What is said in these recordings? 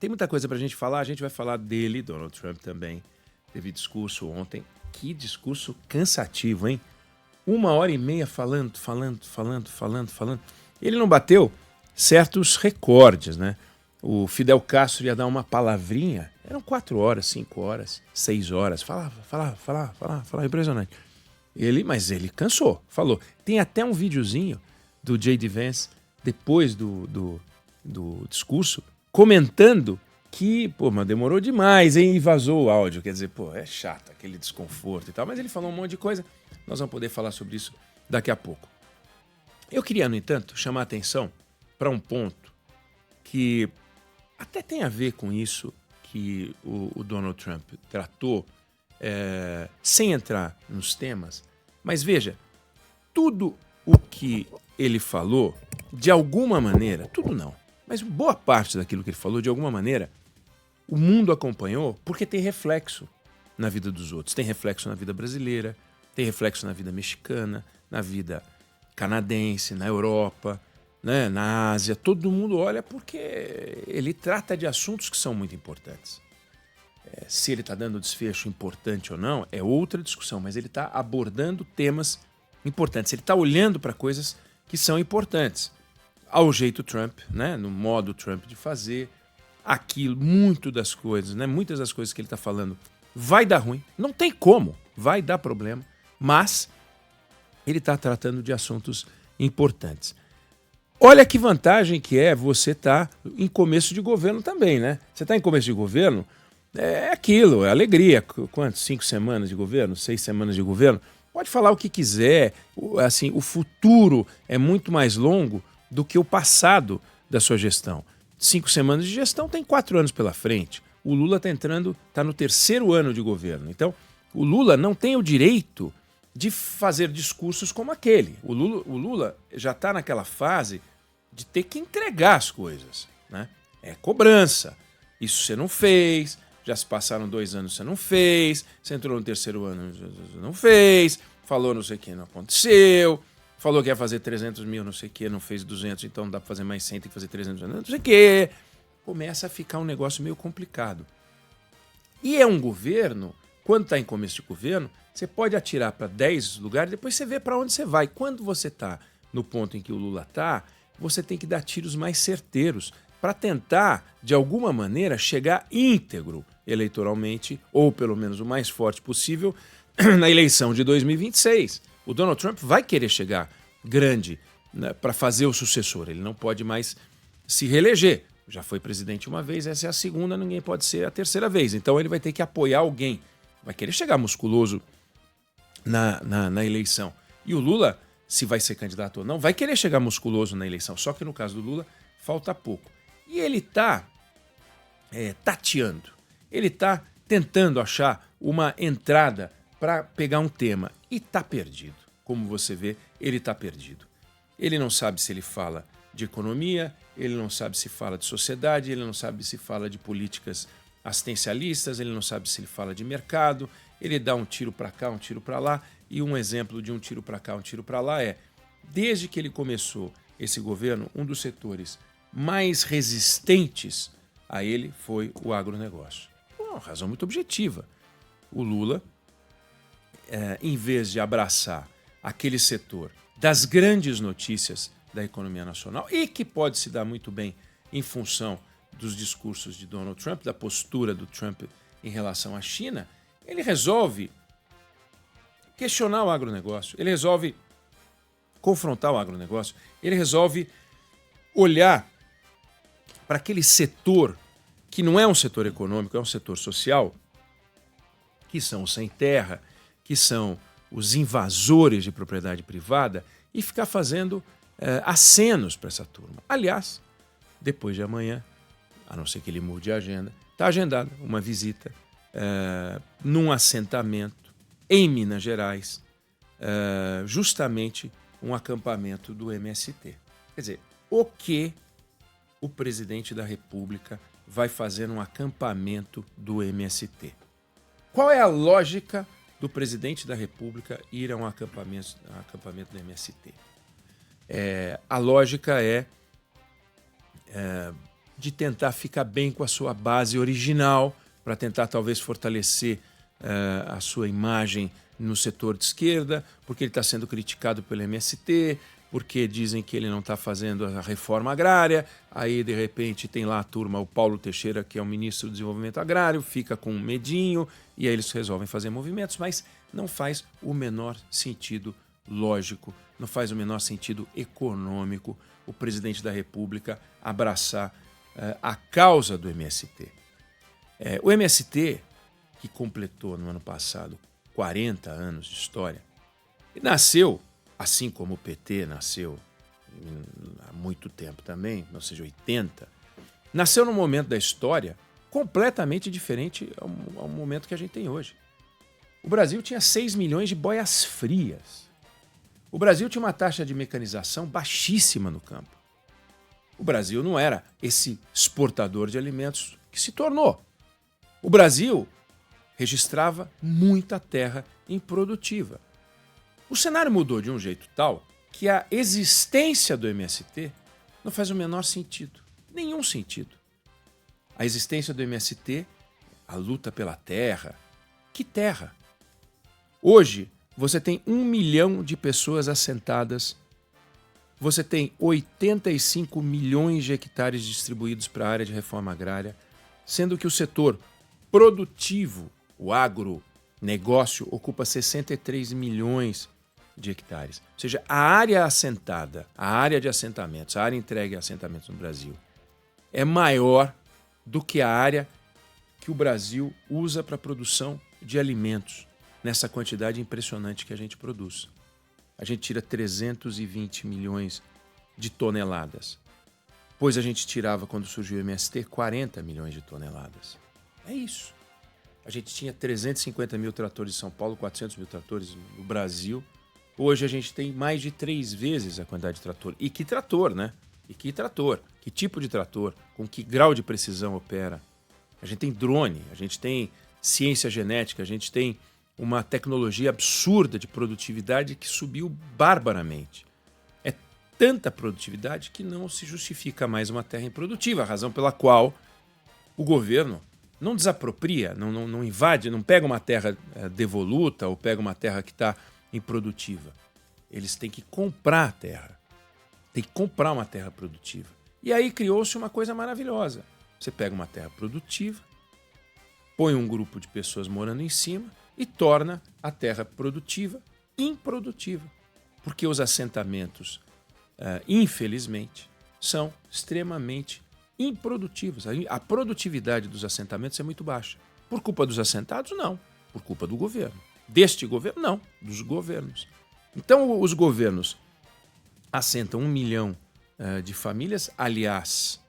Tem muita coisa pra gente falar, a gente vai falar dele, Donald Trump também. Teve discurso ontem. Que discurso cansativo, hein? 1h30 falando. Ele não bateu certos recordes, né? O Fidel Castro ia dar uma palavrinha, eram 4 horas, 5 horas, 6 horas, falava, impressionante. Mas ele cansou, falou. Tem até um videozinho do J.D. Vance, depois do discurso, comentando que, mas demorou demais, hein? E vazou o áudio. Quer dizer, é chato aquele desconforto e tal. Mas ele falou um monte de coisa. Nós vamos poder falar sobre isso daqui a pouco. Eu queria, no entanto, chamar a atenção para um ponto que até tem a ver com isso que o Donald Trump tratou, sem entrar nos temas. Mas veja, tudo o que ele falou, de alguma maneira, tudo não, mas boa parte daquilo que ele falou, de alguma maneira, o mundo acompanhou porque tem reflexo na vida dos outros. Tem reflexo na vida brasileira, tem reflexo na vida mexicana, na vida canadense, na Europa, né, na Ásia. Todo mundo olha porque ele trata de assuntos que são muito importantes. Se ele está dando desfecho importante ou não é outra discussão, mas ele está abordando temas importantes. Ele está olhando para coisas que são importantes. Ao jeito Trump, né, no modo Trump de fazer aquilo, muitas das coisas que ele está falando vai dar ruim, não tem como, vai dar problema, mas ele está tratando de assuntos importantes. Olha que vantagem que é você estar em começo de governo também, né? Você está em começo de governo, é aquilo, é alegria. Quantos? 5 semanas de governo? 6 semanas de governo? Pode falar o que quiser. Assim, o futuro é muito mais longo do que o passado da sua gestão. 5 semanas de gestão tem 4 anos pela frente. O Lula está no 3º ano de governo. Então, o Lula não tem o direito de fazer discursos como aquele. O Lula já está naquela fase de ter que entregar as coisas, né? É cobrança. Isso você não fez, já se passaram 2 anos, você não fez, você entrou no 3º ano, não fez, falou não sei o que, não aconteceu, falou que ia fazer 300 mil, não sei o que, não fez 200, então não dá para fazer mais 100, tem que fazer 300, não sei o que. Começa a ficar um negócio meio complicado. E é um governo, quando está em começo de governo, você pode atirar para 10 lugares, depois você vê para onde você vai. Quando você está no ponto em que o Lula está, você tem que dar tiros mais certeiros para tentar, de alguma maneira, chegar íntegro eleitoralmente, ou pelo menos o mais forte possível, na eleição de 2026. O Donald Trump vai querer chegar grande, né, para fazer o sucessor. Ele não pode mais se reeleger. Já foi presidente uma vez, essa é a segunda, ninguém pode ser a 3ª vez. Então ele vai ter que apoiar alguém. Vai querer chegar musculoso na eleição. E o Lula, se vai ser candidato ou não, vai querer chegar musculoso na eleição. Só que no caso do Lula, falta pouco. E ele está tateando. Ele está tentando achar uma entrada para pegar um tema. E está perdido. Como você vê, ele está perdido. Ele não sabe se ele fala de economia, ele não sabe se fala de sociedade, ele não sabe se fala de políticas assistencialistas, ele não sabe se ele fala de mercado, ele dá um tiro para cá, um tiro para lá, e um exemplo de um tiro para cá, um tiro para lá desde que ele começou esse governo, um dos setores mais resistentes a ele foi o agronegócio. Por uma razão muito objetiva. O Lula, em vez de abraçar aquele setor das grandes notícias da economia nacional, e que pode se dar muito bem em função dos discursos de Donald Trump, da postura do Trump em relação à China, ele resolve questionar o agronegócio, ele resolve confrontar o agronegócio, ele resolve olhar para aquele setor que não é um setor econômico, é um setor social, que são os sem terra, que são os invasores de propriedade privada, e ficar fazendo acenos para essa turma. Aliás, depois de amanhã, a não ser que ele mude a agenda, está agendada uma visita num assentamento em Minas Gerais, justamente um acampamento do MST. Quer dizer, o que o presidente da República vai fazer num acampamento do MST? Qual é a lógica do presidente da República ir a um acampamento do MST? A lógica é de tentar ficar bem com a sua base original, para tentar talvez fortalecer a sua imagem no setor de esquerda, porque ele está sendo criticado pelo MST, porque dizem que ele não está fazendo a reforma agrária. Aí, de repente, tem lá a turma, o Paulo Teixeira, que é o ministro do Desenvolvimento Agrário, fica com um medinho, e aí eles resolvem fazer movimentos, mas não faz o menor sentido lógico, não faz o menor sentido econômico o presidente da República abraçar a causa do MST. O MST, que completou no ano passado 40 anos de história, nasceu, assim como o PT nasceu há muito tempo também, ou seja, 80, nasceu num momento da história completamente diferente ao momento que a gente tem hoje. O Brasil tinha 6 milhões de boias frias. O Brasil tinha uma taxa de mecanização baixíssima no campo. O Brasil não era esse exportador de alimentos que se tornou. O Brasil registrava muita terra improdutiva. O cenário mudou de um jeito tal que a existência do MST não faz o menor sentido, nenhum sentido. A existência do MST, a luta pela terra. Que terra? Hoje, você tem 1 milhão de pessoas assentadas, você tem 85 milhões de hectares distribuídos para a área de reforma agrária, sendo que o setor produtivo, o agronegócio, ocupa 63 milhões de hectares. Ou seja, a área assentada, a área de assentamentos, a área entregue a assentamentos no Brasil é maior do que a área que o Brasil usa para a produção de alimentos, nessa quantidade impressionante que a gente produz. A gente tira 320 milhões de toneladas, pois a gente tirava, quando surgiu o MST, 40 milhões de toneladas. É isso. A gente tinha 350 mil tratores em São Paulo, 400 mil tratores no Brasil. Hoje a gente tem mais de 3 vezes a quantidade de trator. E que trator, né? E que trator? Que tipo de trator? Com que grau de precisão opera? A gente tem drone, a gente tem ciência genética, a gente tem uma tecnologia absurda de produtividade que subiu barbaramente. É tanta produtividade que não se justifica mais uma terra improdutiva, a razão pela qual o governo não desapropria, não invade, não pega uma terra devoluta ou pega uma terra que está improdutiva. Eles têm que comprar a terra, tem que comprar uma terra produtiva. E aí criou-se uma coisa maravilhosa. Você pega uma terra produtiva, põe um grupo de pessoas morando em cima e torna a terra produtiva improdutiva. Porque os assentamentos, infelizmente, são extremamente improdutivos. A produtividade dos assentamentos é muito baixa. Por culpa dos assentados? Não. Por culpa do governo. Deste governo? Não. Dos governos. Então, os governos assentam 1 milhão de famílias. Aliás,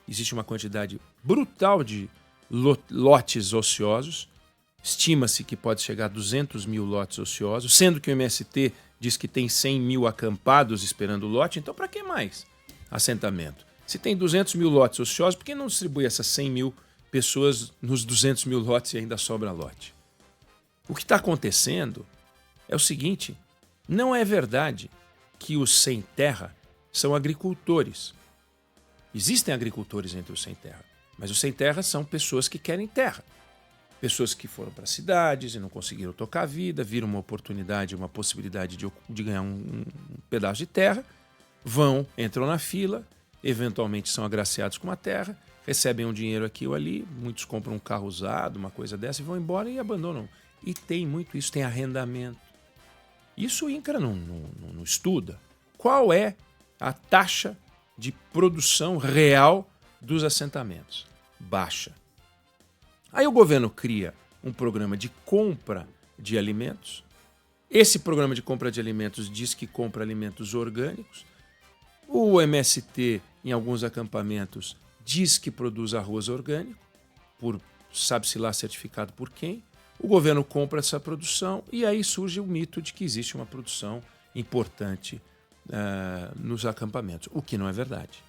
existe uma quantidade brutal de lotes ociosos. Estima-se que pode chegar a 200 mil lotes ociosos, sendo que o MST diz que tem 100 mil acampados esperando o lote. Então, para que mais assentamento? Se tem 200 mil lotes ociosos, por que não distribui essas 100 mil pessoas nos 200 mil lotes e ainda sobra lote? O que está acontecendo é o seguinte: não é verdade que os sem terra são agricultores. Existem agricultores entre os sem terra, mas os sem terra são pessoas que querem terra. Pessoas que foram para cidades e não conseguiram tocar a vida, viram uma oportunidade, uma possibilidade de ganhar um pedaço de terra, entram na fila, eventualmente são agraciados com uma terra, recebem um dinheiro aqui ou ali, muitos compram um carro usado, uma coisa dessa, e vão embora e abandonam. E tem muito isso, tem arrendamento. Isso o INCRA não estuda. Qual é a taxa de produção real dos assentamentos? Baixa. Aí o governo cria um programa de compra de alimentos. Esse programa de compra de alimentos diz que compra alimentos orgânicos. O MST, em alguns acampamentos, diz que produz arroz orgânico, por sabe-se lá certificado por quem. O governo compra essa produção e aí surge o mito de que existe uma produção importante nos acampamentos, o que não é verdade.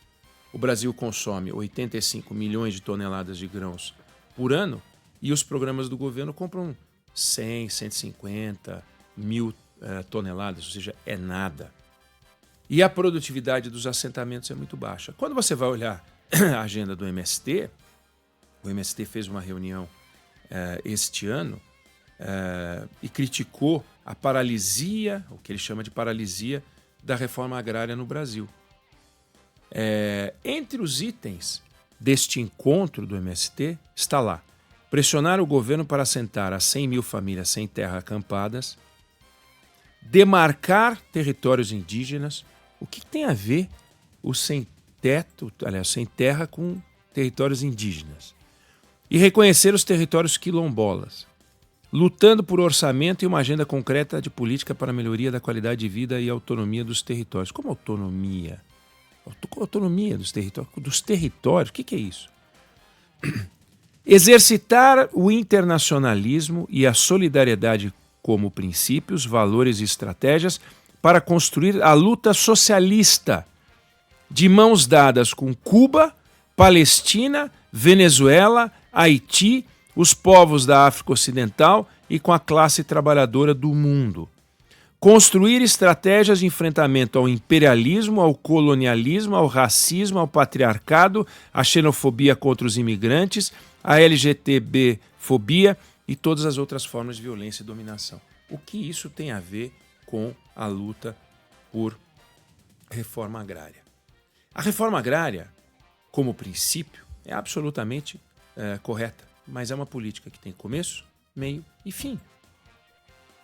O Brasil consome 85 milhões de toneladas de grãos por ano e os programas do governo compram 100, 150 mil toneladas, ou seja, é nada. E a produtividade dos assentamentos é muito baixa. Quando você vai olhar a agenda do MST. O MST fez uma reunião este ano e criticou a paralisia, o que ele chama de paralisia, da reforma agrária no Brasil. Entre os itens deste encontro do MST está lá: pressionar o governo para assentar as 100 mil famílias sem terra acampadas, demarcar territórios indígenas. O que tem a ver o sem teto, aliás, sem terra, com territórios indígenas? E reconhecer os territórios quilombolas, lutando por orçamento e uma agenda concreta de política para a melhoria da qualidade de vida e autonomia dos territórios. Como autonomia? Autonomia dos territórios? Dos territórios? O que é isso? Exercitar o internacionalismo e a solidariedade como princípios, valores e estratégias para construir a luta socialista de mãos dadas com Cuba, Palestina, Venezuela, Haiti, os povos da África Ocidental e com a classe trabalhadora do mundo. Construir estratégias de enfrentamento ao imperialismo, ao colonialismo, ao racismo, ao patriarcado, à xenofobia contra os imigrantes, à LGTB-fobia e todas as outras formas de violência e dominação. O que isso tem a ver com a luta por reforma agrária? A reforma agrária, como princípio, é absolutamente correta, mas é uma política que tem começo, meio e fim.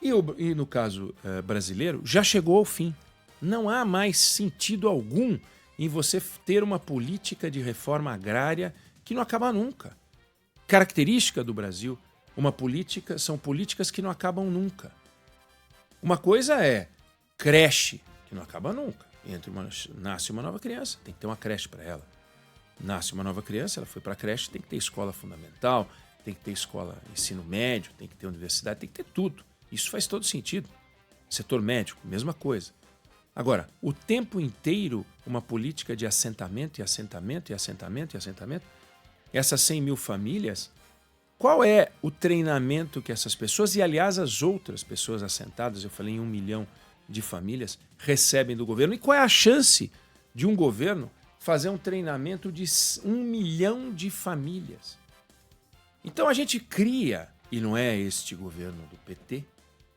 E no caso brasileiro, já chegou ao fim. Não há mais sentido algum em você ter uma política de reforma agrária que não acaba nunca. Característica do Brasil, são políticas que não acabam nunca. Uma coisa é creche, que não acaba nunca. Nasce uma nova criança, tem que ter uma creche para ela. Nasce uma nova criança, ela foi para a creche, tem que ter escola fundamental, tem que ter escola ensino médio, tem que ter universidade, tem que ter tudo. Isso faz todo sentido. Setor médico, mesma coisa. Agora, o tempo inteiro, uma política de assentamento e assentamento e assentamento e assentamento, essas 100 mil famílias, qual é o treinamento que essas pessoas, e aliás as outras pessoas assentadas, eu falei em 1 milhão de famílias, recebem do governo? E qual é a chance de um governo fazer um treinamento de 1 milhão de famílias? Então a gente cria, e não é este governo do PT,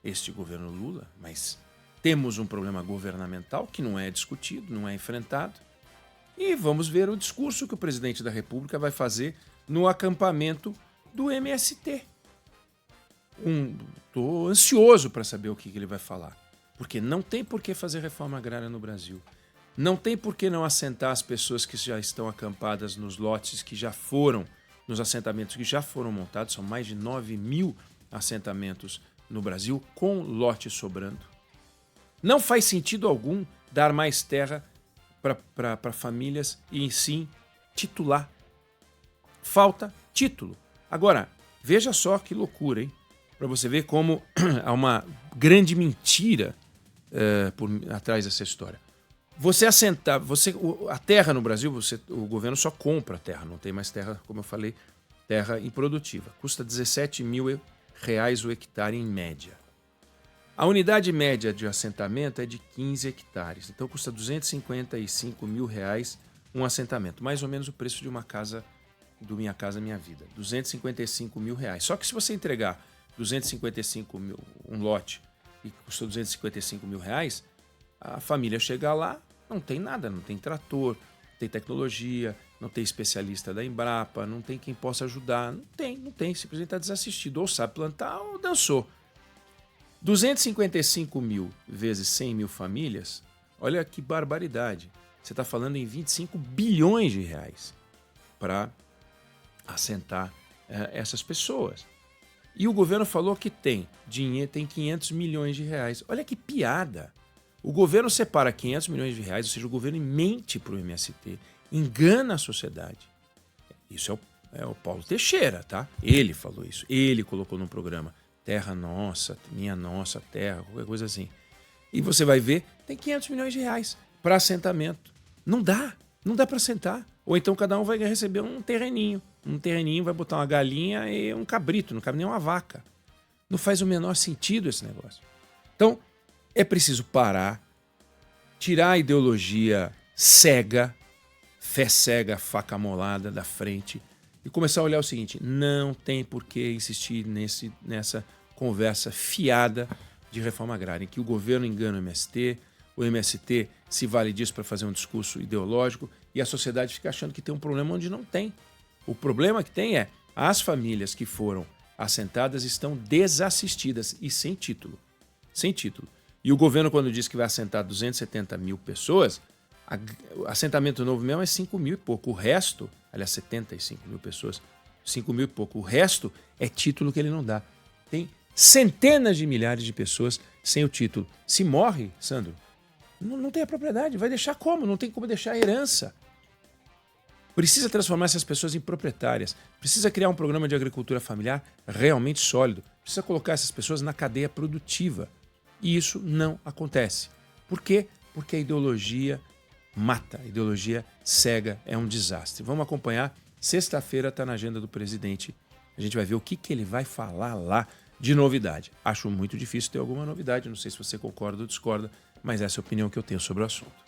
este governo Lula, mas temos um problema governamental que não é discutido, não é enfrentado. E vamos ver o discurso que o presidente da República vai fazer no acampamento do MST. Estou ansioso para saber o que ele vai falar, porque não tem por que fazer reforma agrária no Brasil. Não tem por que não assentar as pessoas que já estão acampadas nos lotes que já foram, nos assentamentos que já foram montados. São mais de 9 mil assentamentos no Brasil, com lote sobrando. Não faz sentido algum dar mais terra para famílias e, sim, titular. Falta título. Agora, veja só que loucura, hein? Para você ver como há uma grande mentira atrás dessa história. Você assentar, a terra no Brasil, o governo só compra terra, não tem mais terra, como eu falei, terra improdutiva. Custa R$17 mil o hectare em média. A unidade média de assentamento é de 15 hectares, então custa R$255 mil um assentamento, mais ou menos o preço de uma casa, do Minha Casa Minha Vida, R$255 mil. Só que se você entregar 255 mil, um lote, e custou R$255 mil, a família chega lá, não tem nada, não tem trator, não tem tecnologia, não tem especialista da Embrapa, não tem quem possa ajudar, não tem, simplesmente está desassistido, ou sabe plantar ou dançou. 255 mil vezes 100 mil famílias, olha que barbaridade, você está falando em 25 bilhões de reais para assentar essas pessoas. E o governo falou que tem dinheiro, tem 500 milhões de reais. Olha que piada! O governo separa 500 milhões de reais, ou seja, o governo mente para o MST, engana a sociedade. Isso é o Paulo Teixeira, tá? Ele falou isso, ele colocou no programa Terra Nossa, Minha Nossa Terra, qualquer coisa assim. E você vai ver, tem 500 milhões de reais para assentamento. Não dá para assentar. Ou então cada um vai receber um terreninho vai botar uma galinha e um cabrito, não cabe nem uma vaca. Não faz o menor sentido esse negócio. Então, é preciso parar, tirar a ideologia cega, fé cega, faca molada da frente e começar a olhar o seguinte: não tem por que insistir nessa conversa fiada de reforma agrária, em que o governo engana o MST se vale disso para fazer um discurso ideológico e a sociedade fica achando que tem um problema onde não tem. O problema que tem é as famílias que foram assentadas estão desassistidas e sem título. Sem título. E o governo, quando diz que vai assentar 270 mil pessoas, o assentamento novo mesmo é 5 mil e pouco. O resto, aliás, 75 mil pessoas, 5 mil e pouco. O resto é título que ele não dá. Tem centenas de milhares de pessoas sem o título. Se morre, Sandro, não tem a propriedade. Vai deixar como? Não tem como deixar a herança. Precisa transformar essas pessoas em proprietárias. Precisa criar um programa de agricultura familiar realmente sólido. Precisa colocar essas pessoas na cadeia produtiva. E isso não acontece. Por quê? Porque a ideologia mata. A ideologia cega é um desastre. Vamos acompanhar. Sexta-feira está na agenda do presidente. A gente vai ver o que ele vai falar lá de novidade. Acho muito difícil ter alguma novidade. Não sei se você concorda ou discorda, mas essa é a opinião que eu tenho sobre o assunto.